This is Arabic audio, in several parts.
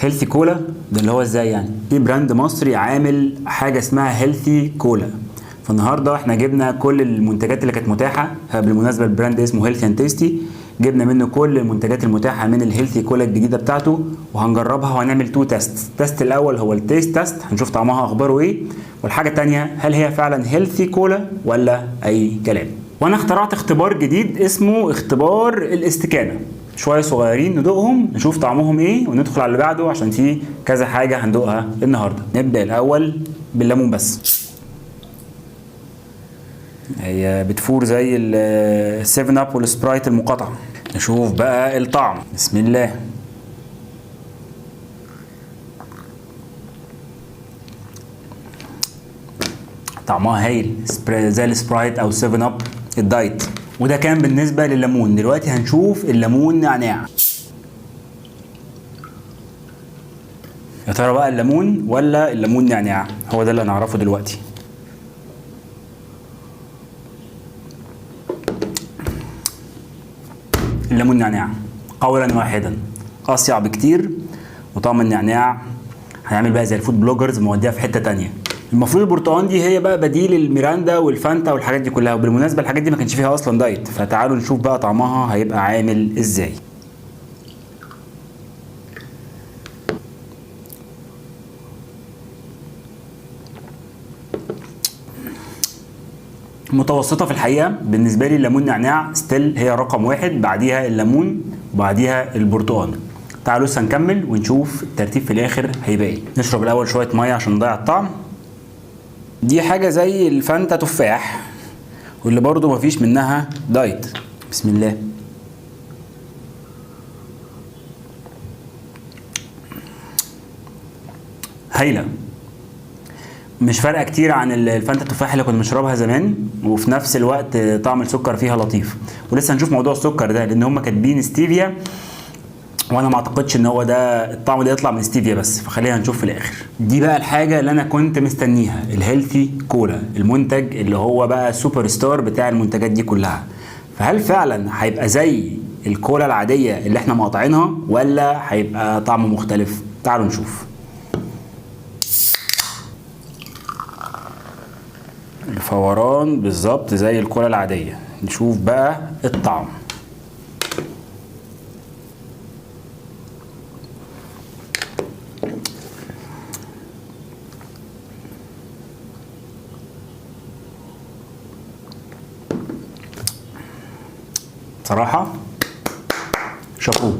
هيلثي كولا ده اللي هو ازاي يعني؟ في براند مصري عامل حاجه اسمها هيلثي كولا، فالنهارده احنا جبنا كل المنتجات اللي كانت متاحه. بالمناسبه البراند اسمه هيلثي اند تيستي، جبنا منه كل المنتجات المتاحه من الهيلثي كولا الجديده بتاعته وهنجربها وهنعمل تو تيست. التيست الاول هو التيست تيست، هنشوف طعمها اخباره ايه، والحاجه الثانيه هل هي فعلا هيلثي كولا ولا اي كلام. وانا اخترعت اختبار جديد اسمه اختبار الاستكانه، شويه صغيرين ندوقهم نشوف طعمهم ايه وندخل على اللي بعده عشان في كذا حاجه هندوقها النهارده. نبدا الاول بالليمون بس، هي بتفور زي السيفن اب والسبرايت المقاطعه. نشوف بقى الطعم، بسم الله. طعمها هايل زي السبرايت او 7 اب الدايت. وده كان بالنسبه للليمون. دلوقتي هنشوف الليمون نعناع. يا ترى بقى الليمون ولا الليمون نعناع؟ هو ده اللي هنعرفه دلوقتي. الليمون نعناع قولا واحدا اصيع بكتير، وطعم النعناع هنعمل بقى زي الفود بلوجرز موديها في حته تانية. المفروض البرتقال دي هي بقى بديل الميراندا والفانتا والحاجات دي كلها، وبالمناسبه الحاجات دي ما كانش فيها اصلا دايت، فتعالوا نشوف بقى طعمها هيبقى عامل ازاي. متوسطه في الحقيقه بالنسبه لي. الليمون نعناع ستيل هي رقم واحد، بعديها الليمون وبعديها البرتقال. تعالوا لسه نكمل ونشوف الترتيب في الاخر هيبقى ايه. نشرب الاول شويه ميه عشان نضيع الطعم. دي حاجه زي الفانتا تفاح، واللي برضو مفيش منها دايت. بسم الله. هايله، مش فارقه كتير عن الفانتا التفاح اللي كنا بنشربها زمان، وفي نفس الوقت طعم السكر فيها لطيف. ولسه هنشوف موضوع السكر ده لان هم كاتبين ستيفيا، وانا ما اعتقدش ان هو ده الطعم اللي يطلع من ستيفيا بس، فخلينا نشوف في الاخر. دي بقى الحاجه اللي انا كنت مستنيها، الهيلثي كولا، المنتج اللي هو بقى سوبر ستار بتاع المنتجات دي كلها. فهل فعلا هيبقى زي الكولا العاديه اللي احنا مقاطعينها ولا هيبقى طعمه مختلف؟ تعالوا نشوف. الفوران بالظبط زي الكولا العاديه. نشوف بقى الطعم. صراحه شابوه.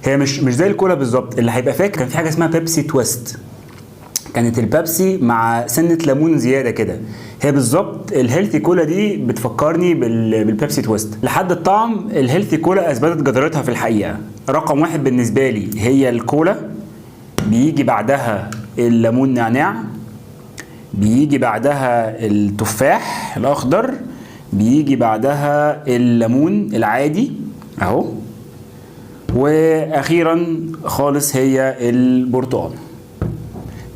هي مش زي الكولا بالظبط. اللي هيبقى فاكر كان في حاجه اسمها بيبسي تويست، كانت البيبسي مع سنه ليمون زياده كده. هي بالظبط الهيلثي كولا دي بتفكرني بالبيبسي تويست. لحد الطعم الهيلثي كولا اثبتت جدارتها في الحقيقه. رقم واحد بالنسبه لي هي الكولا، بيجي بعدها الليمون نعناع، بيجي بعدها التفاح الاخضر، بيجي بعدها الليمون العادي اهو، واخيرا خالص هي البرتقال.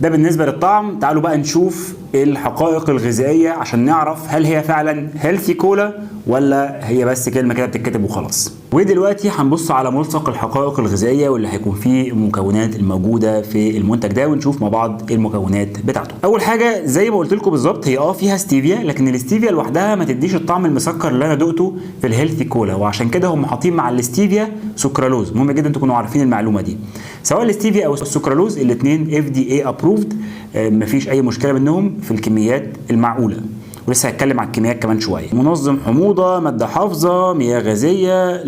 ده بالنسبه للطعم. تعالوا بقى نشوف الحقائق الغذائيه عشان نعرف هل هي فعلا هيلثي كولا ولا هي بس كلمه كده بتتكتب وخلاص. ودلوقتي هنبص على ملصق الحقائق الغذائيه واللي هيكون فيه المكونات الموجوده في المنتج ده، ونشوف مع بعض المكونات بتاعته. اول حاجه زي ما قلت لكم بالظبط هي فيها ستيفيا، لكن الاستيفيا لوحدها ما تديش الطعم المسكر اللي انا دقته في الهيلثي كولا، وعشان كده هم حاطين مع الاستيفيا سكرالوز. مهم جدا تكونوا عارفين المعلومه دي. سواء الاستيفيا او السكرالوز الاثنين FDA ابروفد، مفيش اي مشكله منهم في الكميات المعقوله، ولسه هتكلم عن الكميات كمان شويه. منظم حموضه، ماده حافظه، مياه غازيه،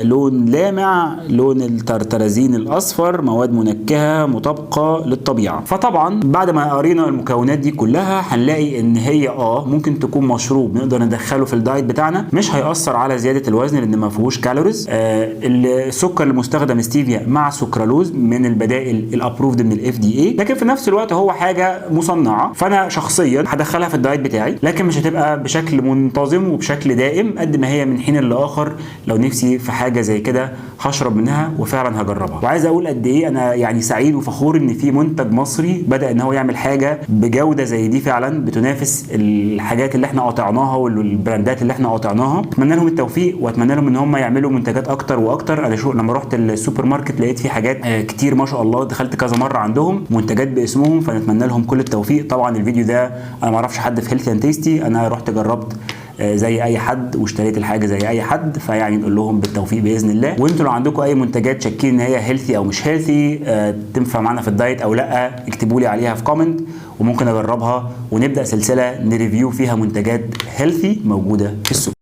لون لامع، لون الترترازين الاصفر، مواد منكهه مطابقه للطبيعه. فطبعا بعد ما قرينا المكونات دي كلها هنلاقي ان هي ممكن تكون مشروب نقدر ندخله في الدايت بتاعنا، مش هيأثر على زياده الوزن لان ما فيهوش كالوريز. السكر المستخدم ستيفيا مع سكرالوز من البدائل الابروفد من FDA، لكن في نفس الوقت هو حاجه مصنعه، فانا شخصيا هدخلها في الدايت الدايت بتاعي، لكن مش هتبقى بشكل منتظم وبشكل دائم قد ما هي من حين لاخر. لو نفسي في حاجه زي كده هشرب منها وفعلا هجربها. وعايز اقول قد ايه انا يعني سعيد وفخور ان في منتج مصري بدا ان هو يعمل حاجه بجوده زي دي فعلا بتنافس الحاجات اللي احنا قاطعناها والبراندات اللي احنا قاطعناها. اتمنى لهم التوفيق واتمنى لهم ان هم يعملوا منتجات اكتر واكتر. انا لما رحت السوبر ماركت لقيت في حاجات كتير ما شاء الله، دخلت كذا مره عندهم منتجات باسمهم، فنتمنى لهم كل التوفيق. طبعا الفيديو ده انا ما اعرفش حد في هيلثي اند تيستي، انا رحت جربت زي اي حد واشتريت الحاجه زي اي حد، فيعني نقول لهم بالتوفيق باذن الله. وانتوا لو عندكم اي منتجات شاكين ان هي هيلثي او مش هيلثي تنفع معانا في الدايت او لا، اكتبوا لي عليها في كومنت وممكن اجربها ونبدا سلسله نريفيو فيها منتجات هيلثي موجوده في السوق.